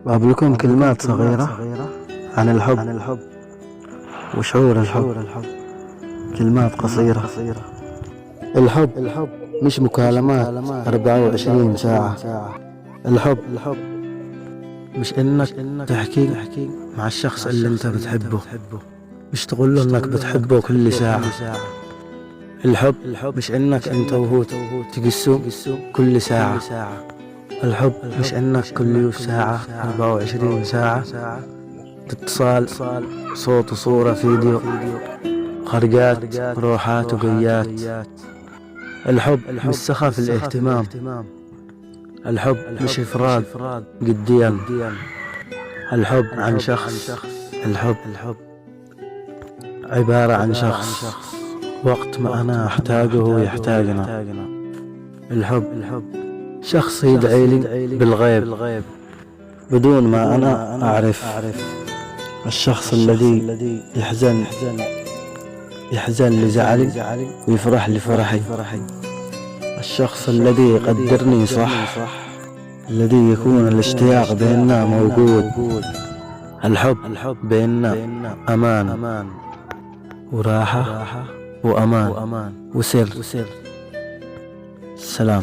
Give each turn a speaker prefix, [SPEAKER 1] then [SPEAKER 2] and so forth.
[SPEAKER 1] بجيب لكم كلمات صغيرة عن الحب وشعور الحب. كلمات قصيرة. الحب مش مكالمات 24 ساعة. الحب مش انك تحكي مع الشخص اللي انت بتحبه، مش تقول له انك بتحبه كل ساعة. الحب مش انك انت وهو تقسوا كل ساعة. الحب مش انك كل ساعة 24 ساعة اتصال، صوت وصورة، فيديو، خرقات، روحات وقيات. الحب مش سخف الاهتمام. الحب مش افراد قديا. الحب عن شخص. الحب عبارة عن شخص وقت ما أنا أحتاجه هو يحتاجنا. الحب شخص يدعي لي بالغيب بدون ما أنا أعرف. الشخص الذي يحزن لزعلي ويفرح لفرحي. الشخص الذي يقدرني صح، الذي يكون الاشتياق بيننا موجود. الحب بيننا أمان وراحة وأمان وسر. سلام.